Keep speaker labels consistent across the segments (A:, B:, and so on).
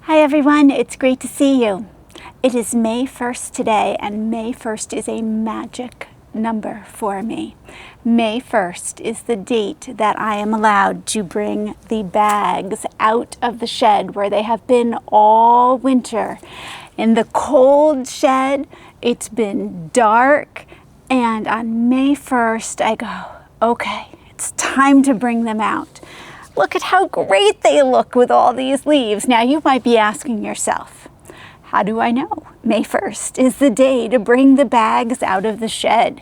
A: Hi everyone, it's great to see you. It is May 1st today, and May 1st is a magic number for me. May 1st is the date that I am allowed to bring the bags out of the shed where they have been all winter. In the cold shed, it's been dark, and on May 1st I go, okay, it's time to bring them out. Look at how great they look with all these leaves. Now you might be asking yourself, how do I know May 1st is the day to bring the bags out of the shed?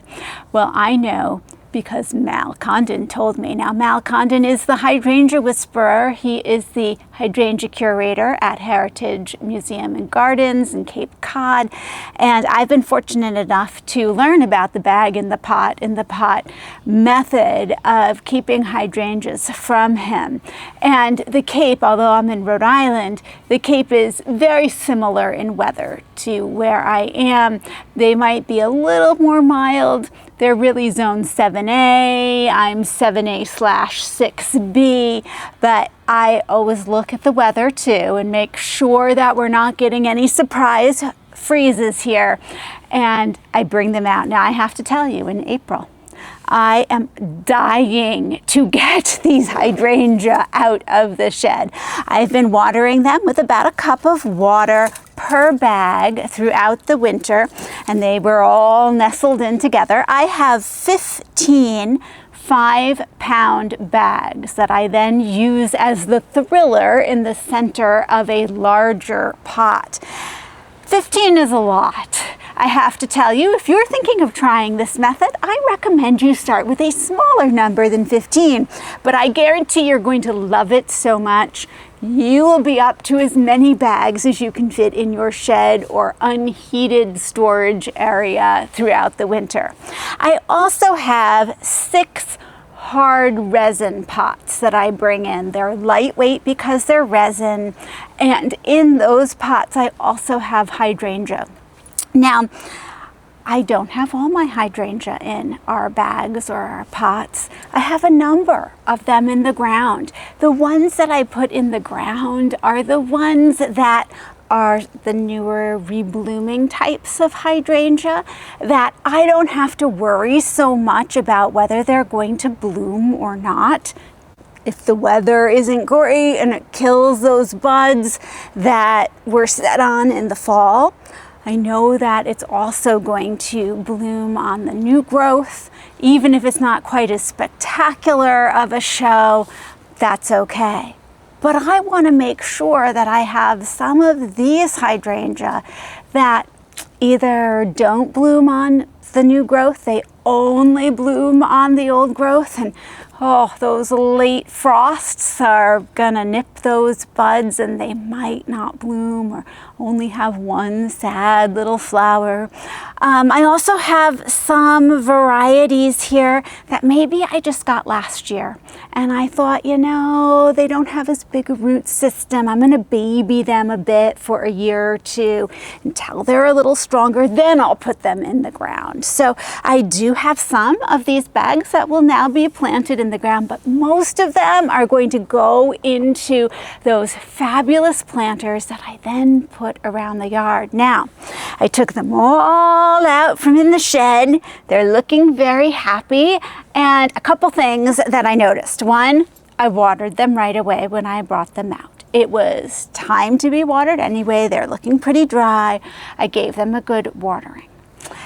A: Well, I know because Mal Condon told me. Now, Mal Condon is the hydrangea whisperer. He is the hydrangea curator at Heritage Museum and Gardens in Cape Cod. And I've been fortunate enough to learn about the bag in the pot method of keeping hydrangeas from him. And the Cape, although I'm in Rhode Island, the Cape is very similar in weather to where I am. They might be a little more mild. They're really zone 7A, I'm 7A/6B, but I always look at the weather too and make sure that we're not getting any surprise freezes here, and I bring them out. Now I have to tell you, in April, I am dying to get these hydrangea out of the shed. I've been watering them with about a cup of water per bag throughout the winter, and they were all nestled in together. I have 15 5-pound bags that I then use as the thriller in the center of a larger pot. 15 is a lot. I have to tell you, if you're thinking of trying this method, I recommend you start with a smaller number than 15, but I guarantee you're going to love it so much. You will be up to as many bags as you can fit in your shed or unheated storage area throughout the winter. I also have 6 hard resin pots that I bring in. They're lightweight because they're resin, and in those pots I also have hydrangea. Now, I don't have all my hydrangea in our bags or our pots. I have a number of them in the ground. The ones that I put in the ground are the ones that are the newer reblooming types of hydrangea that I don't have to worry so much about whether they're going to bloom or not. If the weather isn't great and it kills those buds that were set on in the fall, I know that it's also going to bloom on the new growth. Even if it's not quite as spectacular of a show, that's okay. But I want to make sure that I have some of these hydrangea that either don't bloom on the new growth, they only bloom on the old growth, and oh, those late frosts are gonna nip those buds and they might not bloom or only have one sad little flower. I also have some varieties here that maybe I just got last year, and I thought, you know, they don't have as big a root system. I'm gonna baby them a bit for a year or two until they're a little stronger, then I'll put them in the ground. So I do have some of these bags that will now be planted in the ground, but most of them are going to go into those fabulous planters that I then put around the yard. Now, I took them all out from in the shed. They're looking very happy, and a couple things that I noticed. One, I watered them right away when I brought them out. It was time to be watered anyway. They're looking pretty dry. I gave them a good watering.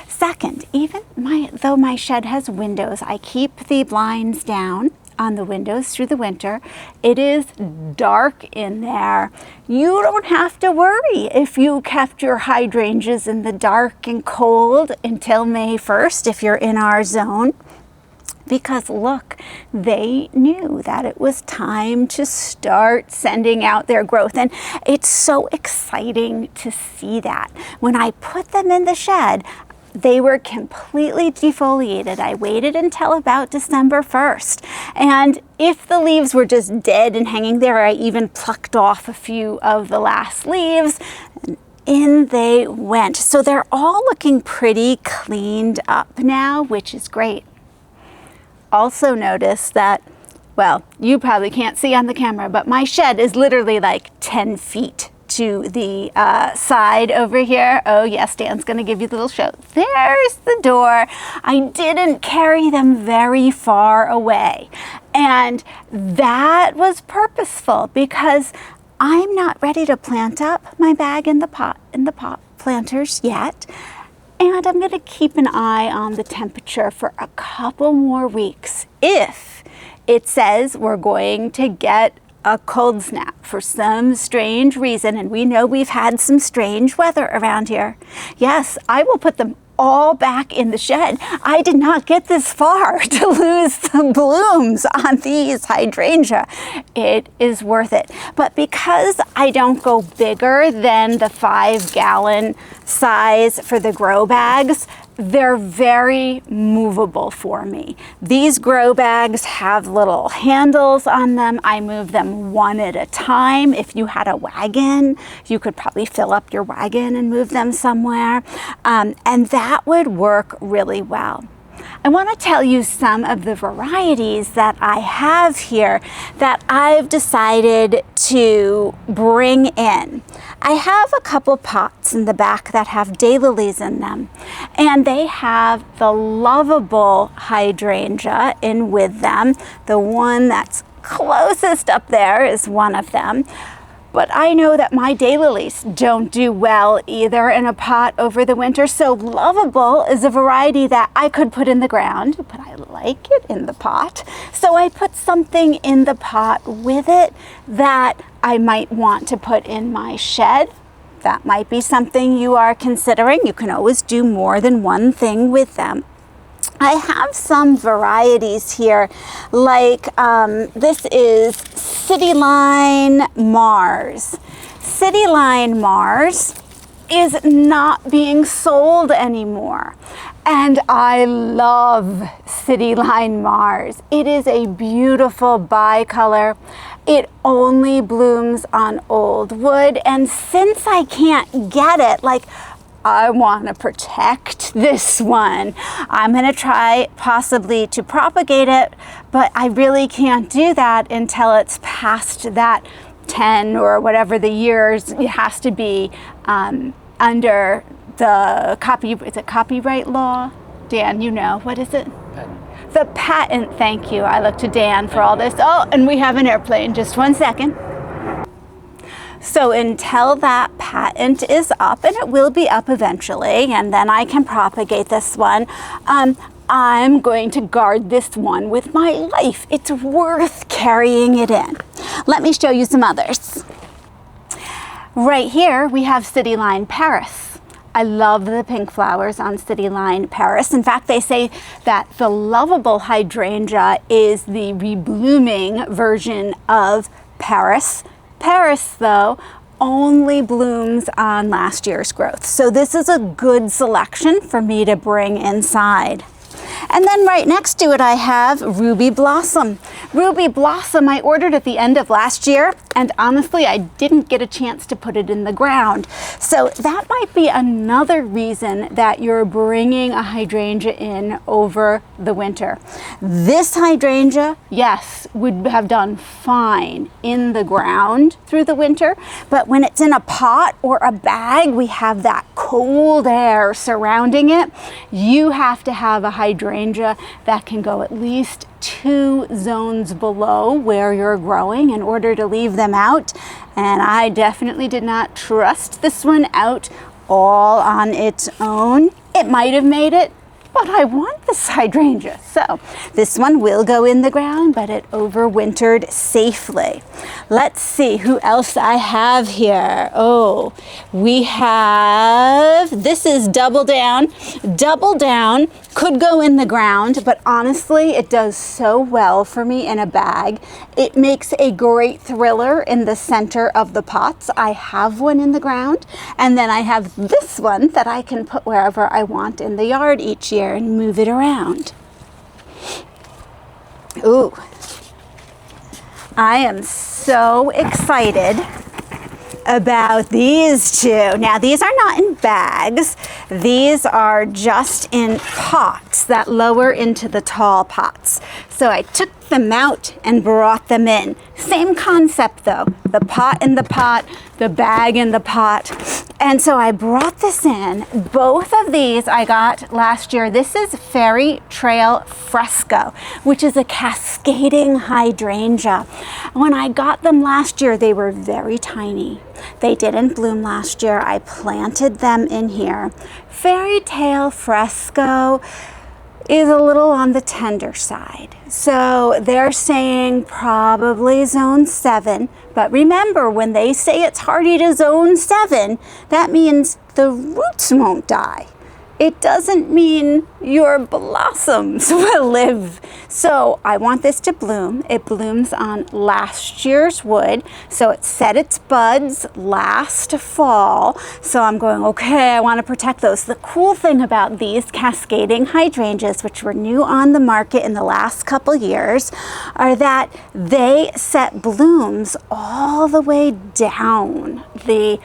A: Second, even though my shed has windows, I keep the blinds down on the windows through the winter. It is dark in there. You don't have to worry if you kept your hydrangeas in the dark and cold until May 1st if you're in our zone. Because look, they knew that it was time to start sending out their growth. And it's so exciting to see that. When I put them in the shed, they were completely defoliated. I waited until about December 1st. And if the leaves were just dead and hanging there, I even plucked off a few of the last leaves. And in they went. So they're all looking pretty cleaned up now, which is great. Also notice that, well, you probably can't see on the camera, but my shed is literally like 10 feet to the side over here. Oh yes, Dan's gonna give you the little show. There's the door. I didn't carry them very far away. And that was purposeful because I'm not ready to plant up my bag in the pot planters yet. And I'm gonna keep an eye on the temperature for a couple more weeks. If it says we're going to get a cold snap for some strange reason, and we know we've had some strange weather around here, yes, I will put them all back in the shed. I did not get this far to lose the blooms on these hydrangea. It is worth it. But because I don't go bigger than the 5-gallon size for the grow bags, they're very movable for me. These grow bags have little handles on them. I move them one at a time. If you had a wagon, you could probably fill up your wagon and move them somewhere. And that would work really well. I want to tell you some of the varieties that I have here that I've decided to bring in. I have a couple pots in the back that have daylilies in them, and they have the lovable hydrangea in with them. The one that's closest up there is one of them. But I know that my daylilies don't do well either in a pot over the winter. So Lovable is a variety that I could put in the ground, but I like it in the pot. So I put something in the pot with it that I might want to put in my shed. That might be something you are considering. You can always do more than one thing with them. I have some varieties here, like this is City Line Mars. City Line Mars is not being sold anymore. And I love City Line Mars. It is a beautiful bicolor. It only blooms on old wood. And since I can't get it, I want to protect this one. I'm going to try possibly to propagate it, but I really can't do that until it's past that 10 or whatever the years it has to be under the copyright law? Dan, you know, what is it? Patent. The patent, thank you. I look to Dan for all this. Oh, and we have an airplane, just one second. So until that patent is up, and it will be up eventually, and then I can propagate this one, I'm going to guard this one with my life. It's worth carrying it in. Let me show you some others. Right here, we have City Line Paris. I love the pink flowers on City Line Paris. In fact, they say that the Lovable hydrangea is the reblooming version of Paris. Paris, though, only blooms on last year's growth. So this is a good selection for me to bring inside. And then right next to it, I have Ruby Blossom. Ruby Blossom I ordered at the end of last year, and honestly, I didn't get a chance to put it in the ground. So that might be another reason that you're bringing a hydrangea in over the winter. This hydrangea, yes, would have done fine in the ground through the winter, but when it's in a pot or a bag, we have that cold air surrounding it. You have to have a hydrangea that can go at least 2 zones below where you're growing in order to leave them out. And I definitely did not trust this one out all on its own. It might have made it, but I want this hydrangea. So this one will go in the ground, but it overwintered safely. Let's see who else I have here. Oh, we have, this is Double Down. Double Down could go in the ground, but honestly, it does so well for me in a bag. It makes a great thriller in the center of the pots. I have one in the ground, and then I have this one that I can put wherever I want in the yard each year and move it around. Ooh, I am so excited about these two. Now, these are not in bags. These are just in pots that lower into the tall pots. So I took them out and brought them in. Same concept though, the pot in the pot, the bag in the pot. And so I brought this in. Both of these I got last year. This is Fairy Trail Fresco, which is a cascading hydrangea. When I got them last year, they were very tiny. They didn't bloom last year. I planted them in here. Fairy Tale Fresco is a little on the tender side. So they're saying probably zone 7. But remember, when they say it's hardy to zone 7, that means the roots won't die. It doesn't mean your blossoms will live. So I want this to bloom. It blooms on last year's wood. So it set its buds last fall. So I'm going, okay, I want to protect those. The cool thing about these cascading hydrangeas, which were new on the market in the last couple years, are that they set blooms all the way down the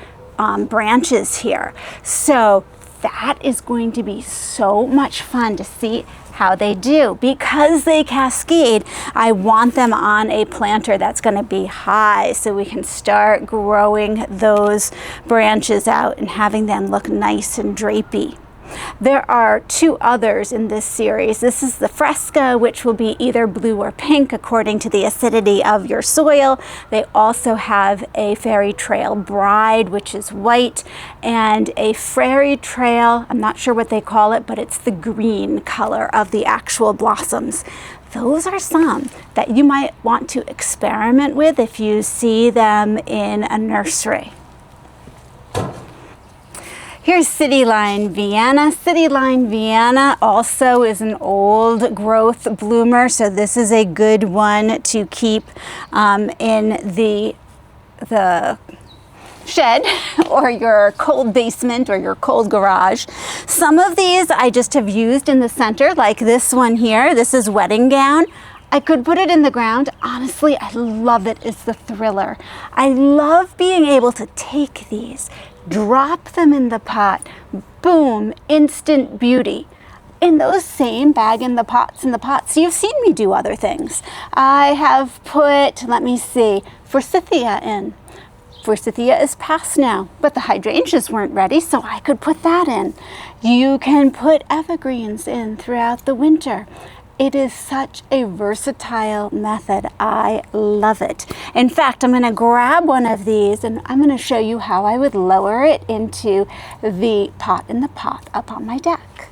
A: branches here. So that is going to be so much fun to see how they do. Because they cascade, I want them on a planter that's going to be high so we can start growing those branches out and having them look nice and drapey. There are 2 others in this series. This is the Fresco, which will be either blue or pink according to the acidity of your soil. They also have a Fairy Trail Bride, which is white, and a Fairy Trail, I'm not sure what they call it, but it's the green color of the actual blossoms. Those are some that you might want to experiment with if you see them in a nursery. Here's City Line Vienna. City Line Vienna also is an old growth bloomer, so this is a good one to keep in the shed or your cold basement or your cold garage. Some of these I just have used in the center, like this one here. This is Wedding Gown. I could put it in the ground. Honestly, I love it. It's the thriller. I love being able to take these, drop them in the pot, boom, instant beauty. In those same bag in the pots, you've seen me do other things. I have put, let me see, forsythia in. Forsythia is past now, but the hydrangeas weren't ready, so I could put that in. You can put evergreens in throughout the winter. It is such a versatile method. I love it. In fact, I'm going to grab one of these and I'm going to show you how I would lower it into the pot in the pot up on my deck.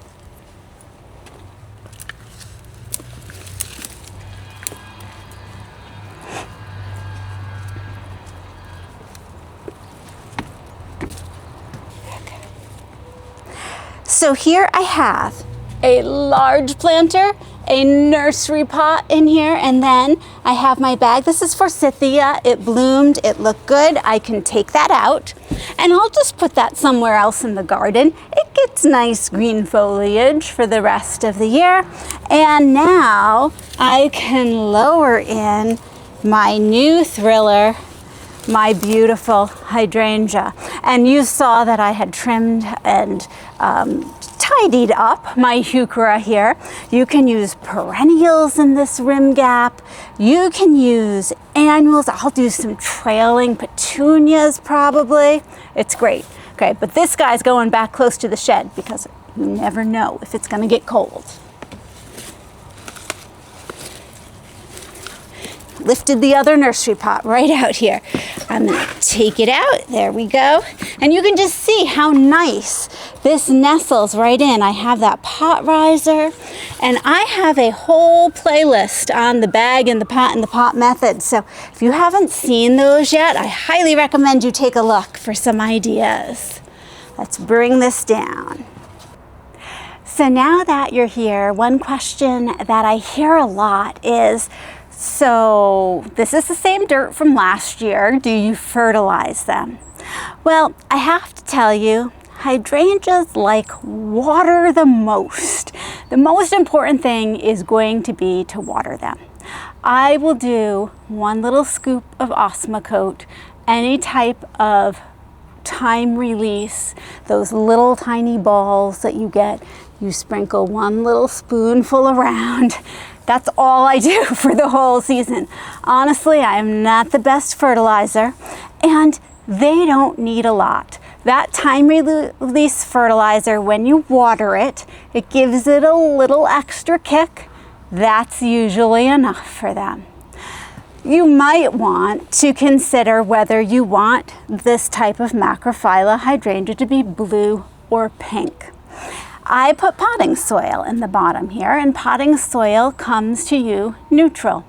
A: So here I have a large planter, a nursery pot in here, and then I have my bag. This is forsythia. It bloomed, it looked good. I can take that out and I'll just put that somewhere else in the garden. It gets nice green foliage for the rest of the year. And now I can lower in my new thriller, my beautiful hydrangea. And you saw that I had trimmed and tidied up my heuchera here. You can use perennials in this rim gap. You can use annuals. I'll do some trailing petunias probably. It's great. Okay, but this guy's going back close to the shed because you never know if it's going to get cold. Lifted the other nursery pot right out here. I'm going to take it out. There we go. And you can just see how nice this nestles right in. I have that pot riser, and I have a whole playlist on the bag and the pot method. So if you haven't seen those yet, I highly recommend you take a look for some ideas. Let's bring this down. So now that you're here, one question that I hear a lot is, so this is the same dirt from last year. Do you fertilize them? Well, I have to tell you, hydrangeas like water the most. The most important thing is going to be to water them. I will do 1 little scoop of Osmocote, any type of time release, those little tiny balls that you get. You sprinkle 1 little spoonful around. That's all I do for the whole season. Honestly, I am not the best fertilizer, and they don't need a lot. That time release fertilizer, when you water it, it gives it a little extra kick. That's usually enough for them. You might want to consider whether you want this type of macrophylla hydrangea to be blue or pink. I put potting soil in the bottom here, and potting soil comes to you neutral.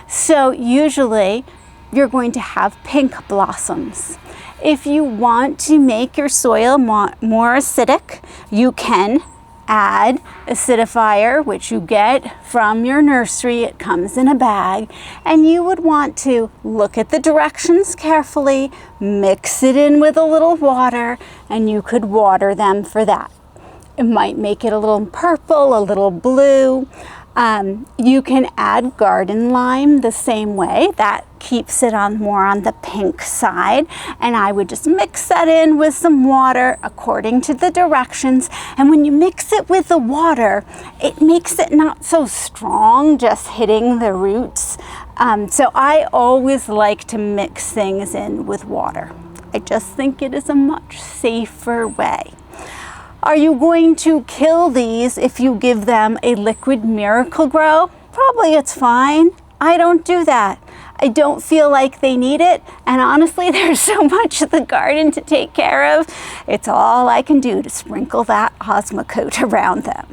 A: So usually you're going to have pink blossoms. If you want to make your soil more acidic, you can add acidifier, which you get from your nursery. It comes in a bag, and you would want to look at the directions carefully, mix it in with a little water, and you could water them for that. It might make it a little purple, a little blue. You can add garden lime the same way. That keeps it more on the pink side. And I would just mix that in with some water according to the directions. And when you mix it with the water, it makes it not so strong, just hitting the roots. So I always like to mix things in with water. I just think it is a much safer way. Are you going to kill these if you give them a liquid Miracle-Gro? Probably it's fine. I don't do that. I don't feel like they need it, and honestly, there's so much of the garden to take care of. It's all I can do to sprinkle that Osmocote around them.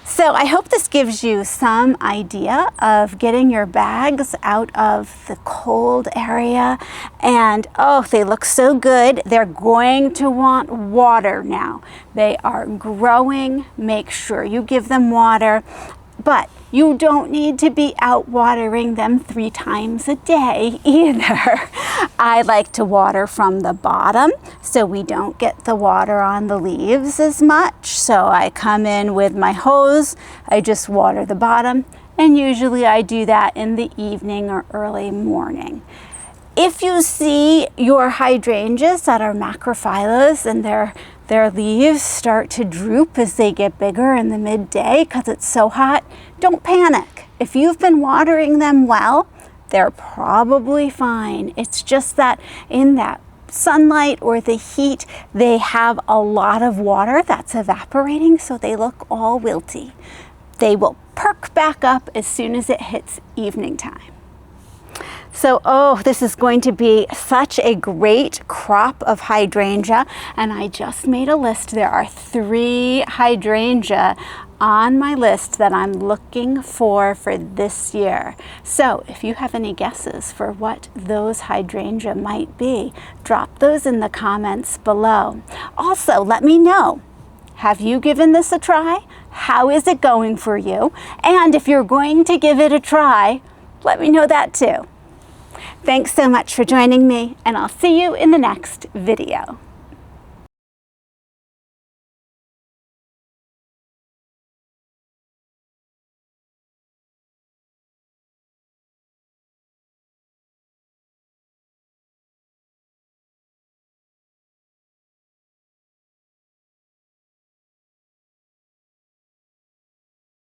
A: So I hope this gives you some idea of getting your bags out of the cold area. And oh, they look so good. They're going to want water now. They are growing. Make sure you give them water. But you don't need to be out watering them 3 times a day either. I like to water from the bottom so we don't get the water on the leaves as much. So I come in with my hose, I just water the bottom, and usually I do that in the evening or early morning. If you see your hydrangeas that are macrophyllas and their leaves start to droop as they get bigger in the midday because it's so hot, don't panic. If you've been watering them well, they're probably fine. It's just that in that sunlight or the heat, they have a lot of water that's evaporating, so they look all wilty. They will perk back up as soon as it hits evening time. So, oh, this is going to be such a great crop of hydrangea, and I just made a list. There are 3 hydrangea on my list that I'm looking for this year. So if you have any guesses for what those hydrangea might be, drop those in the comments below. Also, let me know, have you given this a try? How is it going for you? And if you're going to give it a try, let me know that too. Thanks so much for joining me, and I'll see you in the next video.